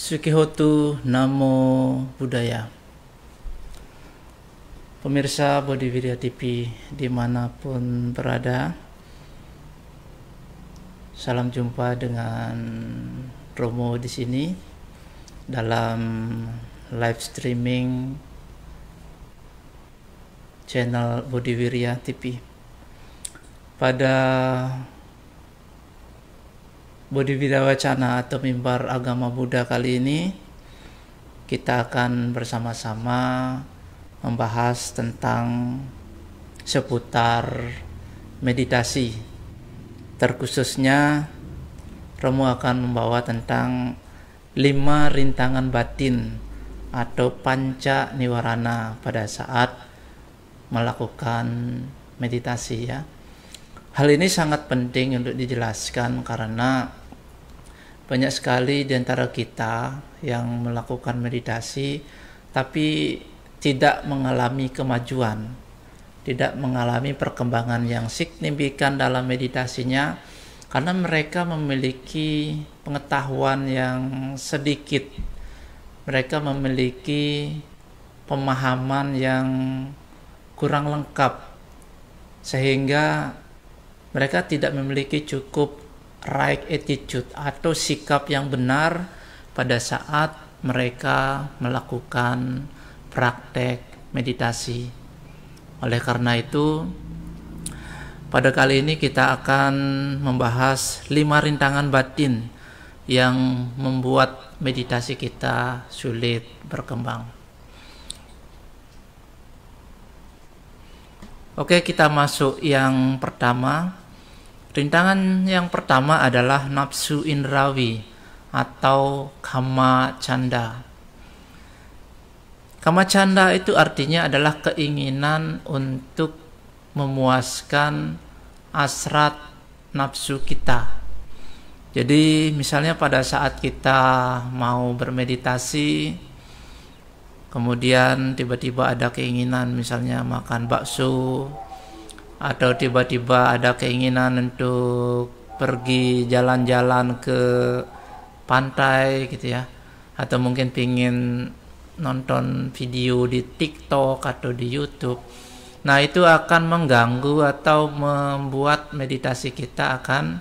Sukihotu Namo Buddhaya. Pemirsa Bodhi Wirya TV dimanapun berada, salam jumpa dengan Romo di sini dalam live streaming channel Bodhi Wirya TV. Pada Bodhi Wirya Wacana atau Mimbar Agama Buddha kali ini, kita akan bersama-sama membahas tentang seputar meditasi. Terkhususnya Romo akan membawa tentang 5 rintangan batin atau panca niwarana pada saat melakukan meditasi, ya. Hal ini sangat penting untuk dijelaskan karena banyak sekali di antara kita yang melakukan meditasi tapi tidak mengalami kemajuan, tidak mengalami perkembangan yang signifikan dalam meditasinya karena mereka memiliki pengetahuan yang sedikit, mereka memiliki pemahaman yang kurang lengkap, sehingga mereka tidak memiliki cukup right attitude atau sikap yang benar pada saat mereka melakukan praktek meditasi. Oleh karena itu, pada kali ini kita akan membahas 5 rintangan batin yang membuat meditasi kita sulit berkembang. Oke, kita masuk yang pertama. Rintangan yang pertama adalah nafsu indrawi atau kama canda. Kama canda itu artinya adalah keinginan untuk memuaskan hasrat nafsu kita. Jadi misalnya pada saat kita mau bermeditasi, kemudian tiba-tiba ada keinginan misalnya makan bakso, atau tiba-tiba ada keinginan untuk pergi jalan-jalan ke pantai gitu ya, atau mungkin pingin nonton video di TikTok atau di YouTube. Nah, itu akan mengganggu atau membuat meditasi kita akan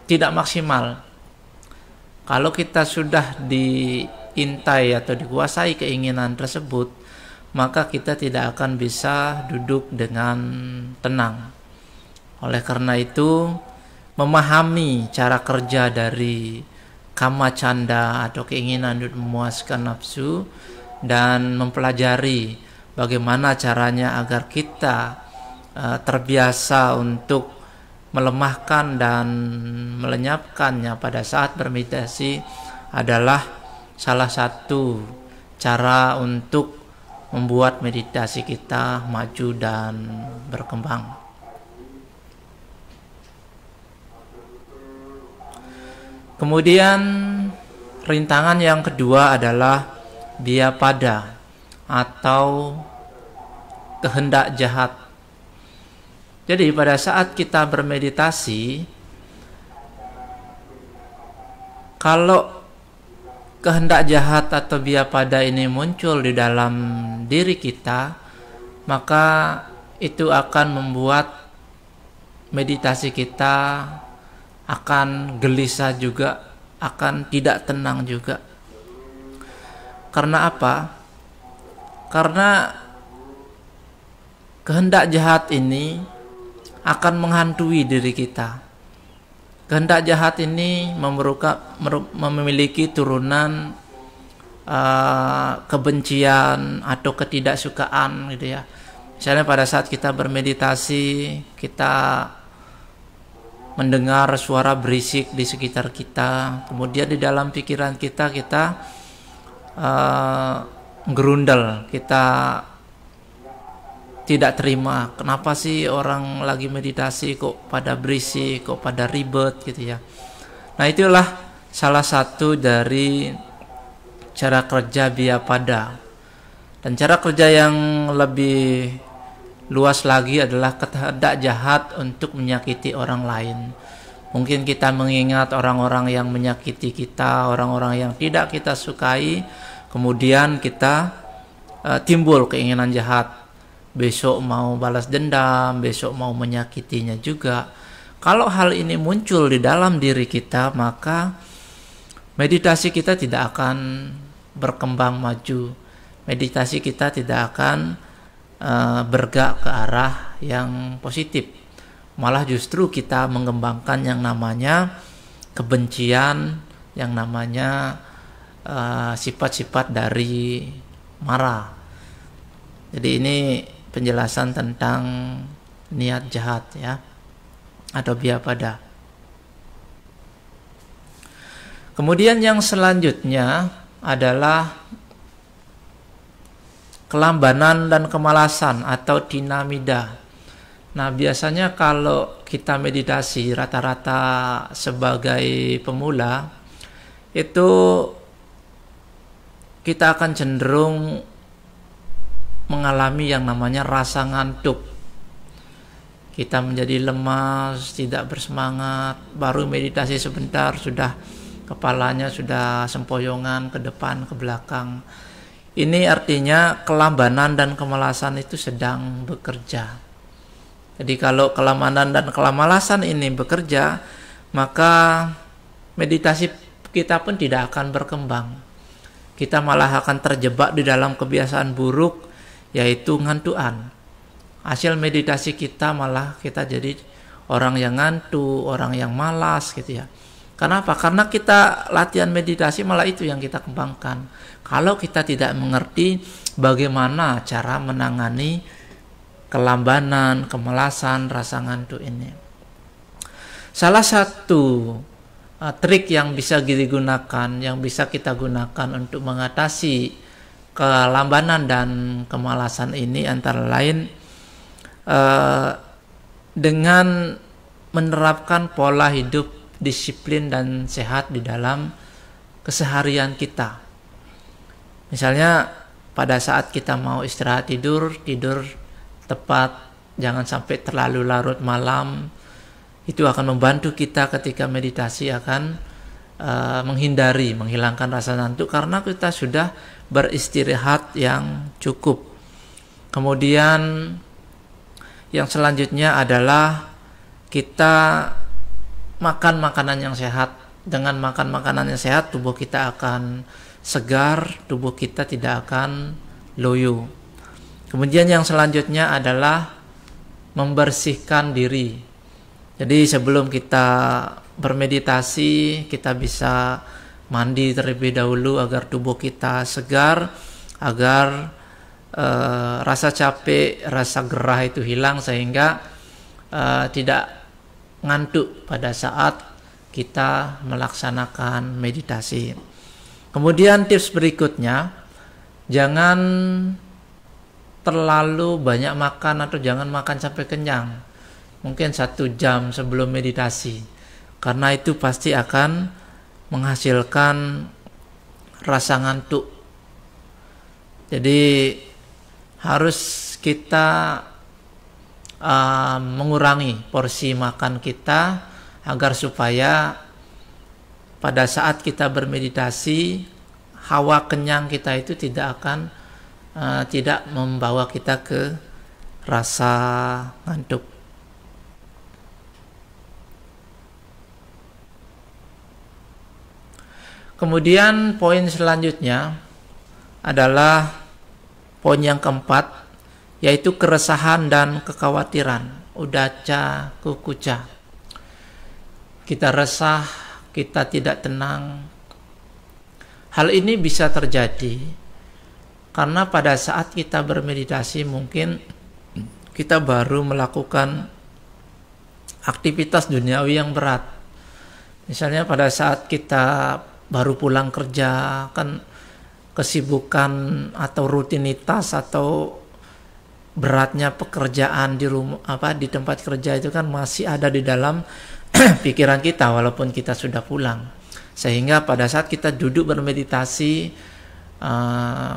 tidak maksimal. Kalau kita sudah diintai atau dikuasai keinginan tersebut, maka kita tidak akan bisa duduk dengan tenang. Oleh karena itu, memahami cara kerja dari kama canda atau keinginan untuk memuaskan nafsu dan mempelajari bagaimana caranya agar kita terbiasa untuk melemahkan dan melenyapkannya pada saat bermeditasi adalah salah satu cara untuk membuat meditasi kita maju dan berkembang. Kemudian rintangan yang kedua adalah vyapada atau kehendak jahat. Jadi pada saat kita bermeditasi, kalau kehendak jahat atau vyapada ini muncul di dalam diri kita, maka itu akan membuat meditasi kita akan gelisah juga, akan tidak tenang juga. Karena apa? Karena kehendak jahat ini akan menghantui diri kita. Kehendak jahat ini memiliki turunan kebencian atau ketidaksukaan gitu ya. Misalnya pada saat kita bermeditasi, kita mendengar suara berisik di sekitar kita, kemudian di dalam pikiran kita gerundel, kita tidak terima, kenapa sih orang lagi meditasi kok pada berisik, kok pada ribet gitu ya. Nah, itulah salah satu dari cara kerja vyapada. Dan cara kerja yang lebih luas lagi adalah kehendak jahat untuk menyakiti orang lain. Mungkin kita mengingat orang-orang yang menyakiti kita, orang-orang yang tidak kita sukai, kemudian kita timbul keinginan jahat. Besok mau balas dendam, besok mau menyakitinya juga. Kalau hal ini muncul di dalam diri kita, maka meditasi kita tidak akan berkembang maju. Meditasi kita tidak akan bergerak ke arah yang positif. Malah justru kita mengembangkan yang namanya kebencian, yang namanya sifat-sifat dari marah. Jadi ini penjelasan tentang niat jahat ya, atau biapada. Kemudian yang selanjutnya adalah kelambanan dan kemalasan atau dinamida. Nah, biasanya kalau kita meditasi rata-rata sebagai pemula itu kita akan cenderung mengalami yang namanya rasa ngantuk. Kita menjadi lemas, tidak bersemangat, baru meditasi sebentar sudah kepalanya sudah sempoyongan ke depan, ke belakang. Ini artinya kelambanan dan kemalasan itu sedang bekerja. Jadi kalau kelambanan dan kemalasan ini bekerja, maka meditasi kita pun tidak akan berkembang. Kita malah akan terjebak di dalam kebiasaan buruk, yaitu ngantuan. Hasil meditasi kita malah kita jadi orang yang ngantuk, orang yang malas gitu ya. Kenapa? Karena kita latihan meditasi malah itu yang kita kembangkan. Kalau kita tidak mengerti bagaimana cara menangani kelambanan, kemalasan, rasa ngantuk ini. Salah satu trik yang bisa digunakan, yang bisa kita gunakan untuk mengatasi kelambanan dan kemalasan ini antara lain dengan menerapkan pola hidup disiplin dan sehat di dalam keseharian kita. Misalnya pada saat kita mau istirahat tidur tepat, jangan sampai terlalu larut malam. Itu akan membantu kita ketika meditasi akan menghilangkan rasa ngantuk karena kita sudah beristirahat yang cukup. Kemudian yang selanjutnya adalah kita makan makanan yang sehat. Dengan makan makanan yang sehat, tubuh kita akan segar, tubuh kita tidak akan loyo. Kemudian yang selanjutnya adalah membersihkan diri. Jadi sebelum kita bermeditasi, kita bisa mandi terlebih dahulu agar tubuh kita segar, agar rasa capek, rasa gerah itu hilang sehingga tidak ngantuk pada saat kita melaksanakan meditasi. Kemudian tips berikutnya, jangan terlalu banyak makan atau jangan makan sampai kenyang. Mungkin 1 jam sebelum meditasi. Karena itu pasti akan menghasilkan rasa ngantuk. Jadi harus kita mengurangi porsi makan kita agar supaya pada saat kita bermeditasi hawa kenyang kita itu tidak akan tidak membawa kita ke rasa ngantuk. Kemudian poin selanjutnya adalah poin yang keempat, yaitu keresahan dan kekhawatiran, udaca kukuca. Kita resah, kita tidak tenang. Hal ini bisa terjadi karena pada saat kita bermeditasi mungkin kita baru melakukan aktivitas duniawi yang berat. Misalnya pada saat kita baru pulang kerja, kan kesibukan atau rutinitas atau beratnya pekerjaan di rumah di tempat kerja itu kan masih ada di dalam pikiran kita walaupun kita sudah pulang. Sehingga pada saat kita duduk bermeditasi,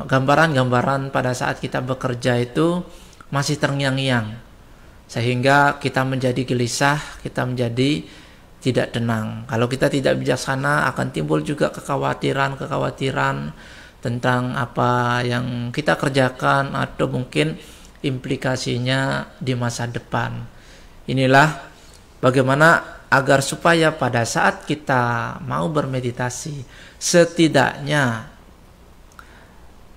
gambaran-gambaran pada saat kita bekerja itu masih terngiang-ngiang. Sehingga kita menjadi gelisah, kita menjadi tidak tenang. Kalau kita tidak bijaksana, akan timbul juga kekhawatiran tentang apa yang kita kerjakan atau mungkin implikasinya di masa depan. Inilah bagaimana agar supaya pada saat kita mau bermeditasi, setidaknya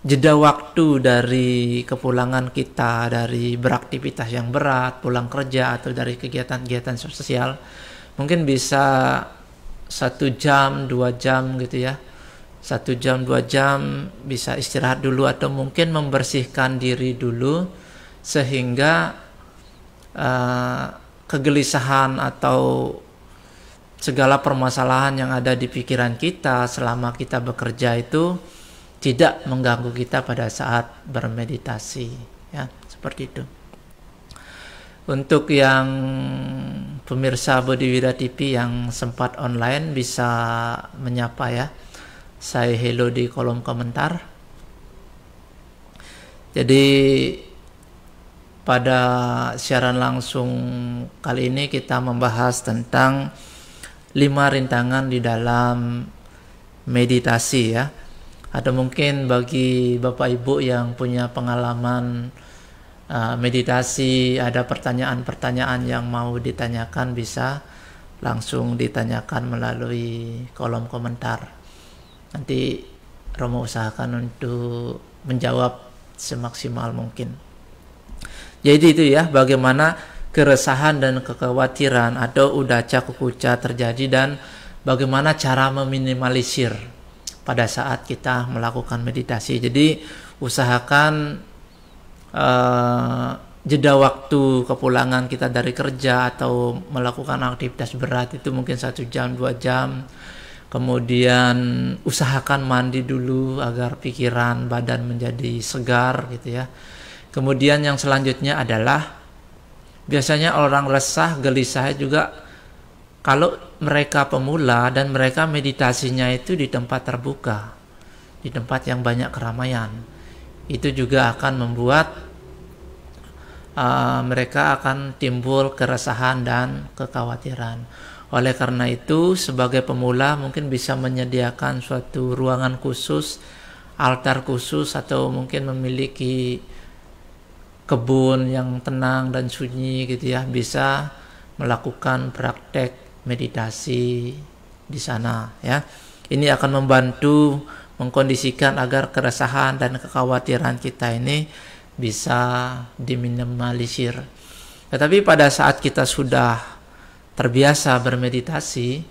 jeda waktu dari kepulangan kita dari beraktivitas yang berat, pulang kerja atau dari kegiatan-kegiatan sosial, mungkin bisa 1 jam, 2 jam gitu ya. 1 jam, 2 jam bisa istirahat dulu atau mungkin membersihkan diri dulu sehingga kegelisahan atau segala permasalahan yang ada di pikiran kita selama kita bekerja itu tidak mengganggu kita pada saat bermeditasi, ya, seperti itu. Untuk yang pemirsa Bodhiwira TV yang sempat online bisa menyapa ya. Saya hello di kolom komentar. Jadi pada siaran langsung kali ini kita membahas tentang 5 rintangan di dalam meditasi ya. Atau mungkin bagi Bapak Ibu yang punya pengalaman meditasi, ada pertanyaan-pertanyaan yang mau ditanyakan, bisa langsung ditanyakan melalui kolom komentar. Nanti Romo usahakan untuk menjawab semaksimal mungkin. Jadi itu ya, bagaimana keresahan dan kekhawatiran atau udaca kukuca terjadi dan bagaimana cara meminimalisir pada saat kita melakukan meditasi. Jadi usahakan jeda waktu kepulangan kita dari kerja atau melakukan aktivitas berat itu mungkin 1 jam, 2 jam. Kemudian usahakan mandi dulu agar pikiran, badan menjadi segar gitu ya. Kemudian yang selanjutnya adalah biasanya orang resah, gelisah juga kalau mereka pemula dan mereka meditasinya itu di tempat terbuka, di tempat yang banyak keramaian. Itu juga akan membuat mereka akan timbul keresahan dan kekhawatiran. Oleh karena itu, sebagai pemula mungkin bisa menyediakan suatu ruangan khusus, altar khusus, atau mungkin memiliki kebun yang tenang dan sunyi gitu ya, bisa melakukan praktek meditasi di sana ya. Ini akan membantu mengkondisikan agar keresahan dan kekhawatiran kita ini bisa diminimalisir. Tetapi pada saat kita sudah terbiasa bermeditasi,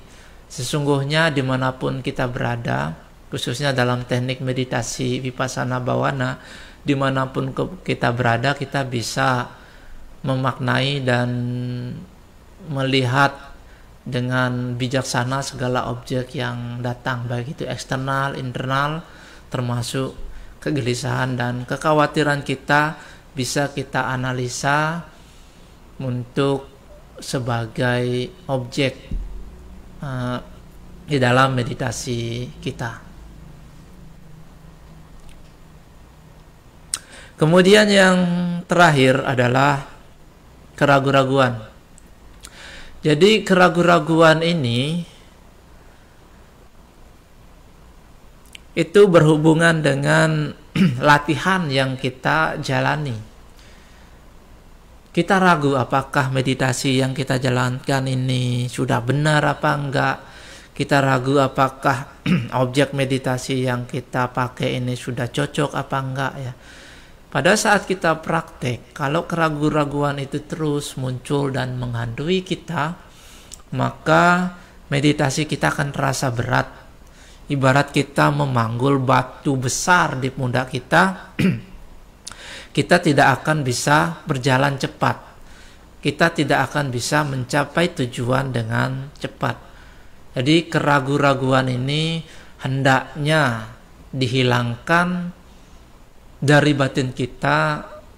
sesungguhnya dimanapun kita berada, khususnya dalam teknik meditasi Vipassana Bhavana, dimanapun kita berada, kita bisa memaknai dan melihat dengan bijaksana segala objek yang datang, baik itu eksternal, internal, termasuk kegelisahan dan kekhawatiran kita bisa kita analisa untuk sebagai objek di dalam meditasi kita. Kemudian yang terakhir adalah keraguan-raguan. Jadi keraguan-raguan ini itu berhubungan dengan latihan yang kita jalani. Kita ragu apakah meditasi yang kita jalankan ini sudah benar apa enggak. Kita ragu apakah objek meditasi yang kita pakai ini sudah cocok apa enggak ya. Pada saat kita praktek, kalau keraguan-raguan itu terus muncul dan menghantui kita, maka meditasi kita akan terasa berat. Ibarat kita memanggul batu besar di pundak kita, kita tidak akan bisa berjalan cepat. Kita tidak akan bisa mencapai tujuan dengan cepat. Jadi keraguan-raguan ini hendaknya dihilangkan dari batin kita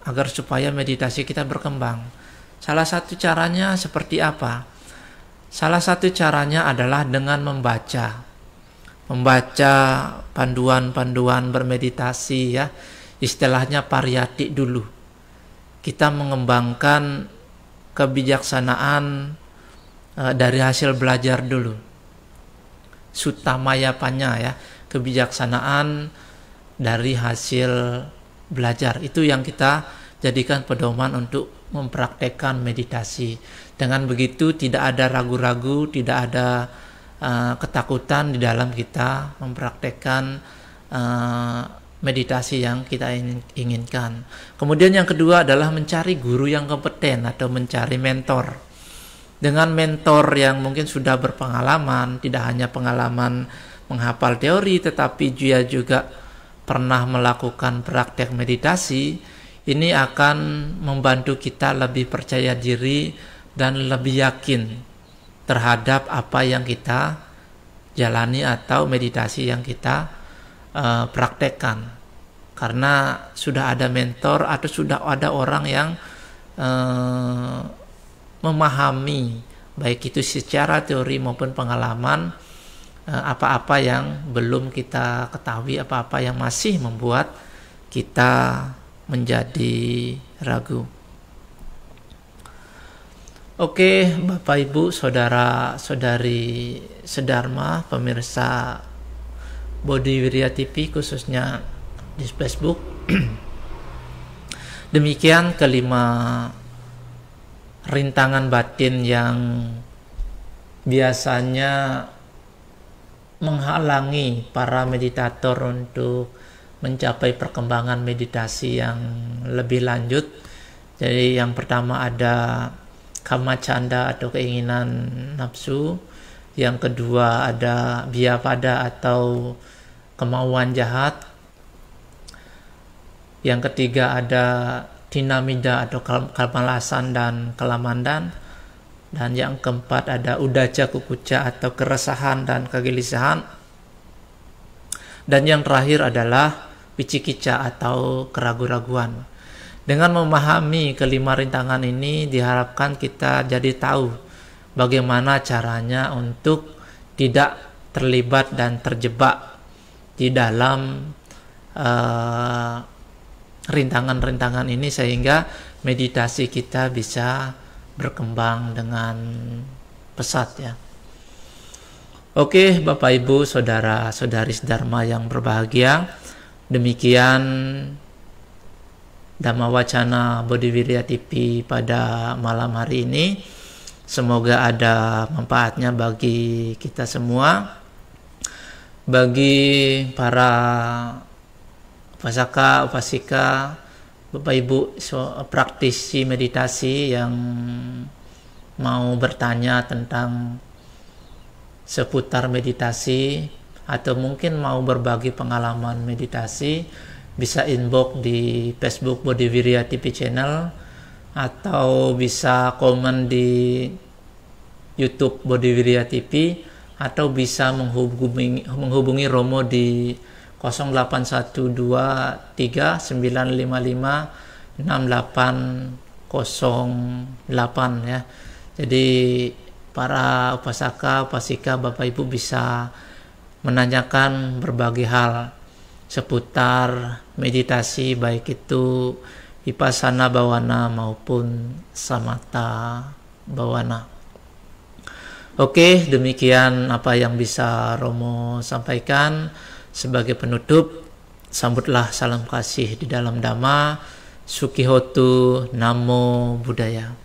agar supaya meditasi kita berkembang. Salah satu caranya seperti apa? Salah satu caranya adalah dengan membaca panduan-panduan bermeditasi ya, istilahnya pariyati dulu. Kita mengembangkan kebijaksanaan dari hasil belajar dulu. Sutamaya panya ya, kebijaksanaan dari hasil belajar. Itu yang kita jadikan pedoman untuk mempraktekkan meditasi. Dengan begitu tidak ada ragu-ragu, tidak ada ketakutan di dalam kita mempraktekkan meditasi yang kita inginkan. Kemudian yang kedua adalah mencari guru yang kompeten atau mencari mentor. Dengan mentor yang mungkin sudah berpengalaman, tidak hanya pengalaman menghafal teori, tetapi dia juga pernah melakukan praktek meditasi, ini akan membantu kita lebih percaya diri dan lebih yakin terhadap apa yang kita jalani atau meditasi yang kita praktekkan. Karena sudah ada mentor atau sudah ada orang yang memahami, baik itu secara teori maupun pengalaman, apa-apa yang belum kita ketahui, apa-apa yang masih membuat kita menjadi ragu. Oke, Bapak Ibu, saudara-saudari sedharma, pemirsa Bodhi Wirya TV khususnya di Facebook. Demikian kelima rintangan batin yang biasanya menghalangi para meditator untuk mencapai perkembangan meditasi yang lebih lanjut. Jadi yang pertama ada kama canda atau keinginan nafsu. Yang kedua ada biapada atau kemauan jahat. Yang ketiga ada tinamida atau kemalasan dan kelamandan. Dan yang keempat ada udaca kukuca atau keresahan dan kegelisahan. Dan yang terakhir adalah wicikica atau keraguan-raguan. Dengan memahami kelima rintangan ini, diharapkan kita jadi tahu bagaimana caranya untuk tidak terlibat dan terjebak di dalam rintangan-rintangan ini, sehingga meditasi kita bisa berkembang dengan pesat ya. Oke, Bapak Ibu, saudara-saudari sedharma yang berbahagia, demikian Dhamma Wacana Bodhi Wirya TV pada malam hari ini. Semoga ada manfaatnya bagi kita semua, bagi para upasaka, upasika, Bapak Ibu praktisi meditasi yang mau bertanya tentang seputar meditasi atau mungkin mau berbagi pengalaman meditasi, bisa inbox di Facebook Bodhi Wirya TV channel atau bisa komen di YouTube Bodhi Wirya TV atau bisa menghubungi Romo di 0812-955-6808 ya. Jadi para upasaka, upasika, Bapak Ibu bisa menanyakan berbagai hal seputar meditasi, baik itu vipassana bawana maupun samatha bawana. Oke, demikian apa yang bisa Romo sampaikan. Sebagai penutup, sambutlah salam kasih di dalam Dhamma. Sukihotu, Namo Buddhaya.